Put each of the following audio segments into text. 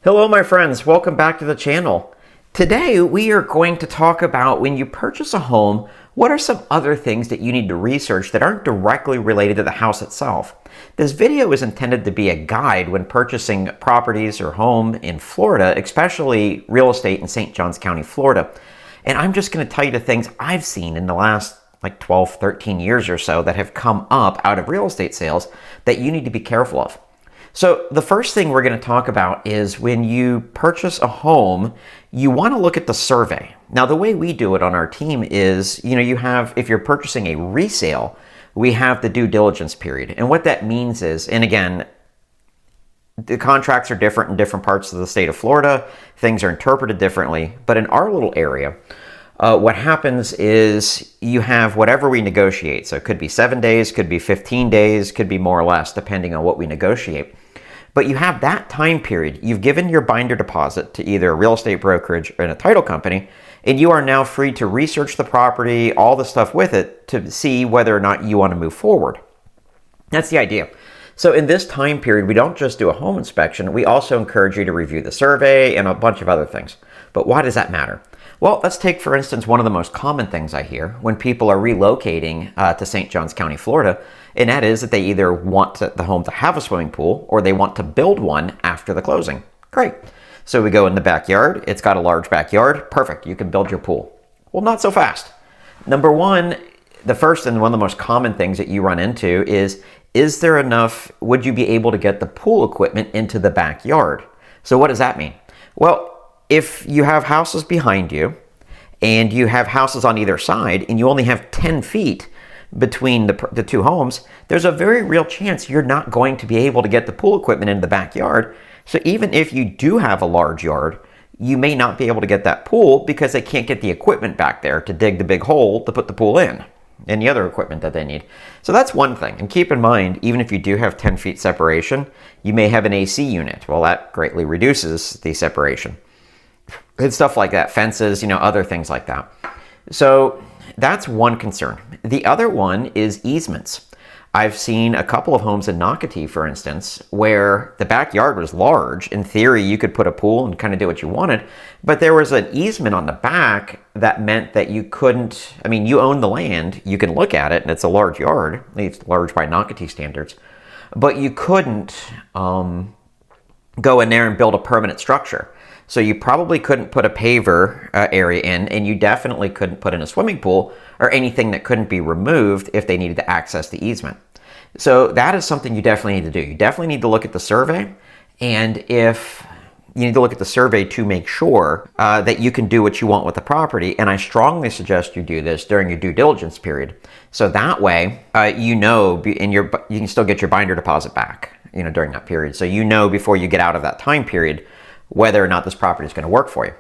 Hello my friends, welcome back to the channel. Today we are going to talk about when you purchase a home, what are some other things that you need to research that aren't directly related to the house itself. This video is intended to be a guide when purchasing properties or home in Florida, especially real estate in St. Johns County, Florida. And I'm just going to tell you the things I've seen in the last 12, 13 years or so that have come up out of real estate sales that you need to be careful of. So the first thing we're going to talk about is when you purchase a home, you want to look at the survey. Now, the way we do it on our team is, if you're purchasing a resale, we have the due diligence period. And what that means is, and again, the contracts are different in different parts of the state of Florida. Things are interpreted differently. But in our little area, what happens is you have whatever we negotiate. So it could be 7 days, could be 15 days, could be more or less, depending on what we negotiate. But you have that time period. You've given your binder deposit to either a real estate brokerage or a title company, and you are now free to research the property, all the stuff with it, to see whether or not you want to move forward. That's the idea. So in this time period, we don't just do a home inspection, we also encourage you to review the survey and a bunch of other things. But why does that matter? Well, let's take, for instance, one of the most common things I hear when people are relocating to St. Johns County, Florida, and that is that they either want the home to have a swimming pool or they want to build one after the closing. Great. So we go in the backyard. It's got a large backyard. Perfect. You can build your pool. Well, not so fast. Number one, the first and one of the most common things that you run into is there enough, would you be able to get the pool equipment into the backyard? So what does that mean? Well, if you have houses behind you and you have houses on either side and you only have 10 feet between the two homes, there's a very real chance you're not going to be able to get the pool equipment into the backyard. So even if you do have a large yard, you may not be able to get that pool because they can't get the equipment back there to dig the big hole to put the pool in and the other equipment that they need. So that's one thing. And keep in mind, even if you do have 10 feet separation, you may have an AC unit. Well, that greatly reduces the separation. And stuff like that, fences, other things like that. So that's one concern. The other one is easements. I've seen a couple of homes in Nocatee, for instance, where the backyard was large. In theory, you could put a pool and kind of do what you wanted, but there was an easement on the back that meant that you couldn't, you own the land, you can look at it, and it's a large yard, at least large by Nocatee standards, but you couldn't go in there and build a permanent structure. So you probably couldn't put a paver area in, and you definitely couldn't put in a swimming pool or anything that couldn't be removed if they needed to access the easement. So that is something you definitely need to do. You definitely need to look at the survey, and if you need to look at the survey to make sure that you can do what you want with the property, and I strongly suggest you do this during your due diligence period. So that way, you can still get your binder deposit back, during that period. So before you get out of that time period, whether or not this property is going to work for you.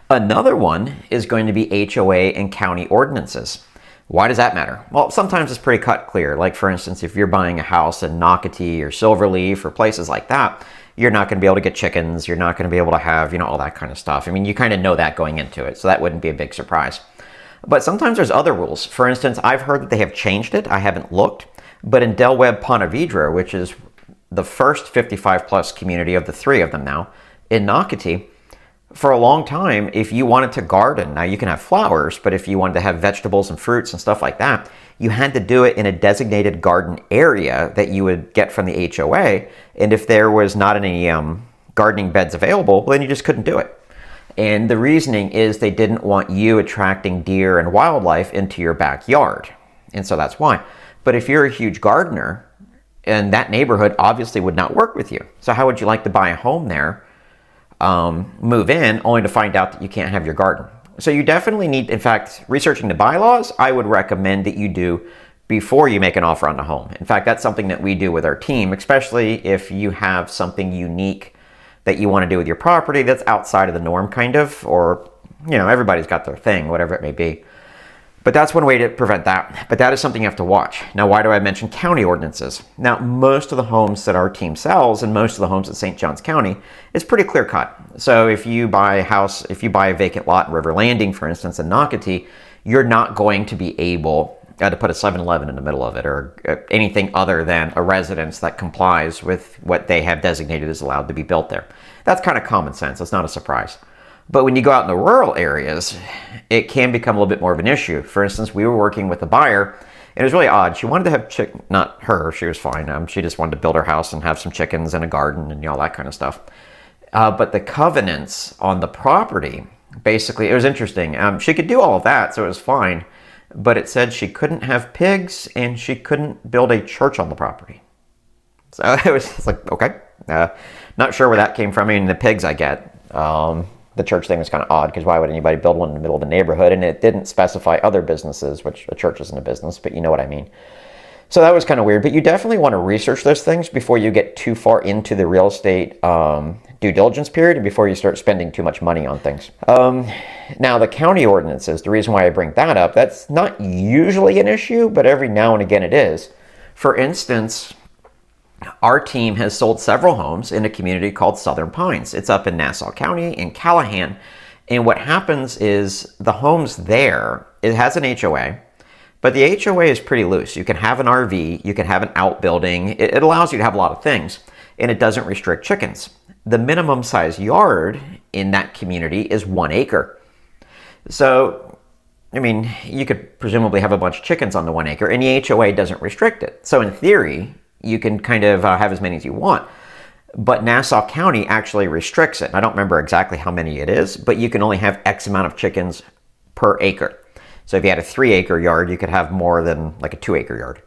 Another one is going to be HOA and county ordinances. Why does that matter? Well, sometimes it's pretty cut clear. Like, for instance, if you're buying a house in Nocatee or Silverleaf or places like that, you're not going to be able to get chickens. You're not going to be able to have, all that kind of stuff. You kind of know that going into it, so that wouldn't be a big surprise. But sometimes there's other rules. For instance, I've heard that they have changed it. I haven't looked. But in Del Webb, Ponte Vedra, which is the first 55-plus community of the three of them now, in Nocatee, for a long time, if you wanted to garden, now you can have flowers, but if you wanted to have vegetables and fruits and stuff like that, you had to do it in a designated garden area that you would get from the HOA. And if there was not any gardening beds available, then you just couldn't do it. And the reasoning is they didn't want you attracting deer and wildlife into your backyard. And so that's why. But if you're a huge gardener, and that neighborhood obviously would not work with you. So how would you like to buy a home there? Move in only to find out that you can't have your garden. So you definitely need, in fact, researching the bylaws, I would recommend that you do before you make an offer on the home. In fact, that's something that we do with our team, especially if you have something unique that you want to do with your property that's outside of the norm kind of, or, everybody's got their thing, whatever it may be. But that's one way to prevent that. But that is something you have to watch. Now, why do I mention county ordinances? Now, most of the homes that our team sells and most of the homes in St. Johns County is pretty clear cut. So if you buy a vacant lot in River Landing, for instance, in Nocatee, you're not going to be able to put a 7-Eleven in the middle of it, or anything other than a residence that complies with what they have designated as allowed to be built there. That's kind of common sense. It's not a surprise. But when you go out in the rural areas, it can become a little bit more of an issue. For instance, we were working with a buyer, and it was really odd. She wanted to have not her, she was fine. She just wanted to build her house and have some chickens and a garden and all that kind of stuff. But the covenants on the property, basically, it was interesting. She could do all of that, so it was fine. But it said she couldn't have pigs and she couldn't build a church on the property. So it was like, okay. Not sure where that came from. I mean, the pigs I get. The church thing was kind of odd, because why would anybody build one in the middle of the neighborhood? And it didn't specify other businesses, which a church isn't a business, but you know what I mean. So that was kind of weird. But you definitely want to research those things before you get too far into the real estate due diligence period, and before you start spending too much money on things. Now, the county ordinances, the reason why I bring that up, that's not usually an issue, but every now and again it is. For instance, our team has sold several homes in a community called Southern Pines. It's up in Nassau County in Callahan. And what happens is the homes there, it has an HOA, but the HOA is pretty loose. You can have an RV, you can have an outbuilding. It allows you to have a lot of things, and it doesn't restrict chickens. The minimum size yard in that community is 1 acre. So, I mean, you could presumably have a bunch of chickens on the 1 acre, and the HOA doesn't restrict it. So in theory, you can kind of have as many as you want. But Nassau County actually restricts it. I don't remember exactly how many it is, but you can only have X amount of chickens per acre. So if you had a 3-acre yard, you could have more than like a 2-acre yard.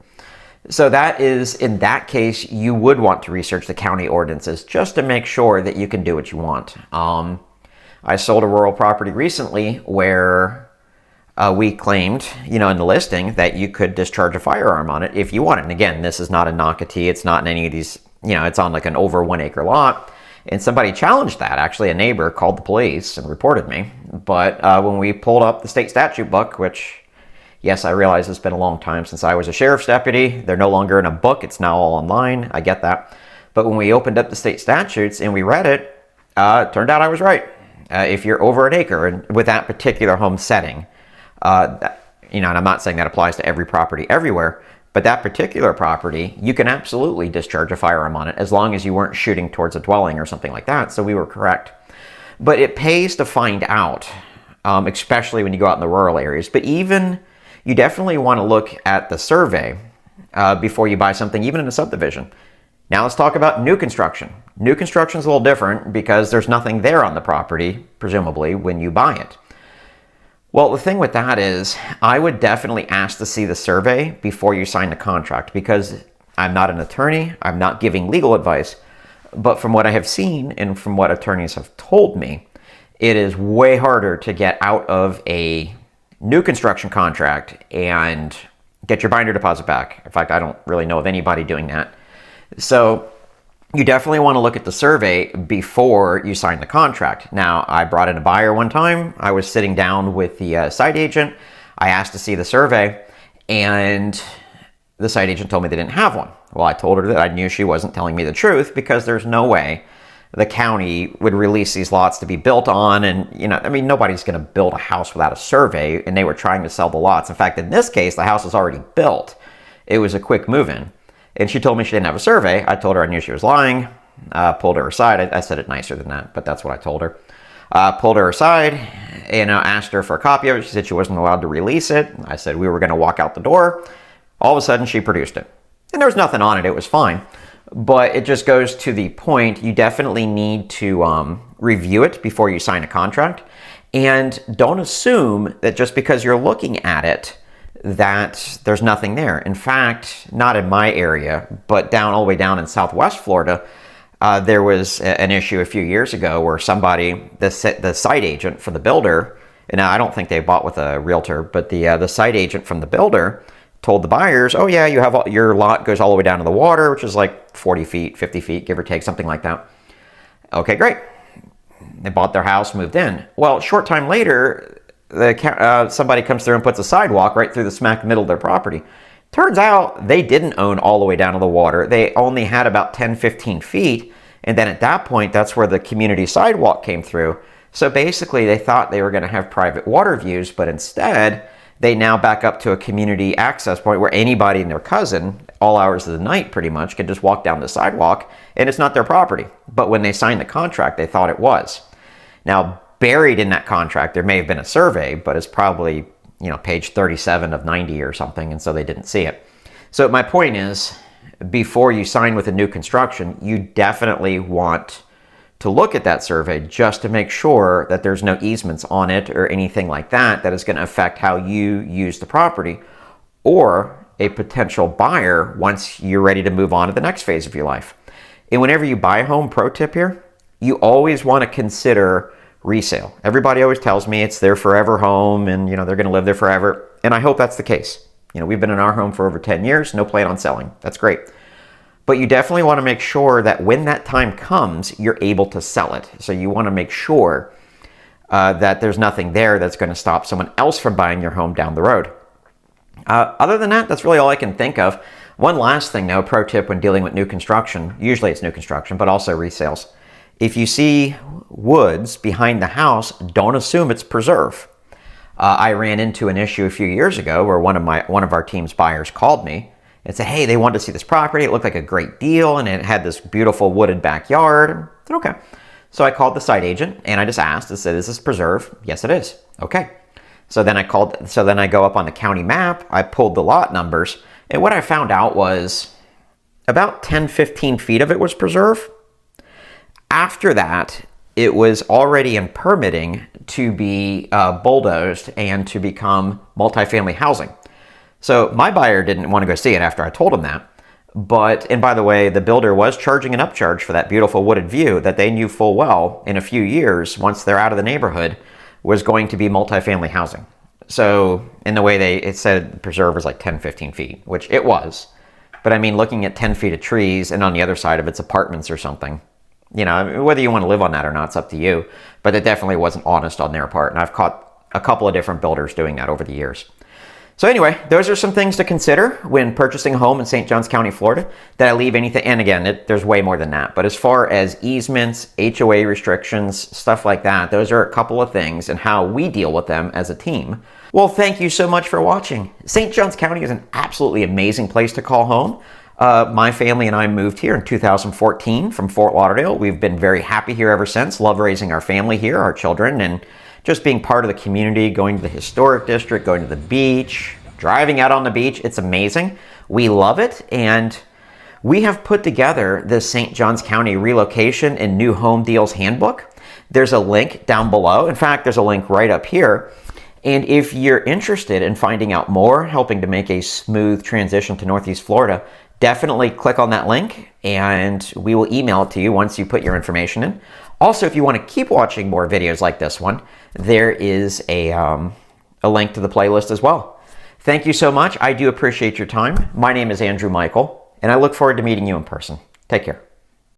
So that is, in that case, you would want to research the county ordinances just to make sure that you can do what you want. I sold a rural property recently where we claimed, in the listing, that you could discharge a firearm on it if you want it. And again, this is not a Nocatee. It's not in any of these, it's on like an over 1 acre lot. And somebody challenged that. Actually, a neighbor called the police and reported me. But when we pulled up the state statute book, which, yes, I realize it's been a long time since I was a sheriff's deputy. They're no longer in a book. It's now all online. I get that. But when we opened up the state statutes and we read it, it turned out I was right. If you're over an acre, and with that particular home setting, and I'm not saying that applies to every property everywhere, but that particular property, you can absolutely discharge a firearm on it as long as you weren't shooting towards a dwelling or something like that. So we were correct. But it pays to find out, especially when you go out in the rural areas. But even, you definitely want to look at the survey before you buy something, even in a subdivision. Now let's talk about new construction. New construction is a little different because there's nothing there on the property, presumably, when you buy it. Well, the thing with that is, I would definitely ask to see the survey before you sign the contract, because I'm not an attorney, I'm not giving legal advice, but from what I have seen and from what attorneys have told me, it is way harder to get out of a new construction contract and get your binder deposit back. In fact, I don't really know of anybody doing that. So you definitely want to look at the survey before you sign the contract. Now, I brought in a buyer one time. I was sitting down with the site agent. I asked to see the survey, and the site agent told me they didn't have one. Well, I told her that I knew she wasn't telling me the truth, because there's no way the county would release these lots to be built on. And, nobody's going to build a house without a survey, and they were trying to sell the lots. In fact, in this case, the house was already built. It was a quick move-in. And she told me she didn't have a survey. I told her I knew she was lying. Pulled her aside. I said it nicer than that, but that's what I told her. Pulled her aside and asked her for a copy of it. She said she wasn't allowed to release it. I said we were going to walk out the door. All of a sudden, she produced it. And there was nothing on it. It was fine. But it just goes to the point, you definitely need to review it before you sign a contract. And don't assume that just because you're looking at it, that there's nothing there. In fact, not in my area, but all the way down in Southwest Florida, there was an issue a few years ago where somebody, the site agent for the builder, and I don't think they bought with a realtor, but the site agent from the builder told the buyers, oh yeah, your lot goes all the way down to the water, which is like 40 feet, 50 feet, give or take, something like that. Okay, great. They bought their house, moved in. Well, short time later, somebody comes through and puts a sidewalk right through the smack middle of their property. Turns out they didn't own all the way down to the water. They only had about 10, 15 feet. And then at that point, that's where the community sidewalk came through. So basically, they thought they were going to have private water views, but instead, they now back up to a community access point where anybody and their cousin, all hours of the night pretty much, can just walk down the sidewalk, and it's not their property. But when they signed the contract, they thought it was. Now, buried in that contract, there may have been a survey, but it's probably, page 37 of 90 or something, and so they didn't see it. So my point is, before you sign with a new construction, you definitely want to look at that survey just to make sure that there's no easements on it or anything like that that is going to affect how you use the property, or a potential buyer once you're ready to move on to the next phase of your life. And whenever you buy a home, pro tip here, you always want to consider resale. Everybody always tells me it's their forever home and they're going to live there forever, and I hope that's the case. We've been in our home for over 10 years, no plan on selling. That's great. But you definitely want to make sure that when that time comes, you're able to sell it. So you want to make sure that there's nothing there that's going to stop someone else from buying your home down the road. Other than that, that's really all I can think of. One last thing though, pro tip when dealing with new construction, usually it's new construction, but also resales. If you see woods behind the house, don't assume it's preserve. I ran into an issue a few years ago where one of our team's buyers called me and said, hey, they wanted to see this property. It looked like a great deal, and it had this beautiful wooded backyard. I said, okay. So I called the site agent, and I just asked, I said, is this preserve? Yes, it is. Okay. So then I go up on the county map, I pulled the lot numbers, and what I found out was about 10, 15 feet of it was preserve. After that, it was already in permitting to be bulldozed and to become multifamily housing. So my buyer didn't want to go see it after I told him that. And by the way, the builder was charging an upcharge for that beautiful wooded view that they knew full well in a few years, once they're out of the neighborhood, was going to be multifamily housing. So in the way it said preserve was like 10, 15 feet, which it was. But I mean, looking at 10 feet of trees and on the other side of it's apartments or something, whether you want to live on that or not, it's up to you. But it definitely wasn't honest on their part. And I've caught a couple of different builders doing that over the years. So anyway, those are some things to consider when purchasing a home in St. Johns County, Florida. Did I leave anything? And again, there's way more than that. But as far as easements, HOA restrictions, stuff like that, those are a couple of things and how we deal with them as a team. Well, thank you so much for watching. St. Johns County is an absolutely amazing place to call home. My family and I moved here in 2014 from Fort Lauderdale. We've been very happy here ever since. Love raising our family here, our children, and just being part of the community, going to the historic district, going to the beach, driving out on the beach. It's amazing. We love it. And we have put together this St. Johns County relocation and new home deals handbook. There's a link down below. In fact, there's a link right up here. And if you're interested in finding out more, helping to make a smooth transition to Northeast Florida, definitely click on that link and we will email it to you once you put your information in. Also, if you want to keep watching more videos like this one, there is a link to the playlist as well. Thank you so much. I do appreciate your time. My name is Andrew Michael, and I look forward to meeting you in person. Take care.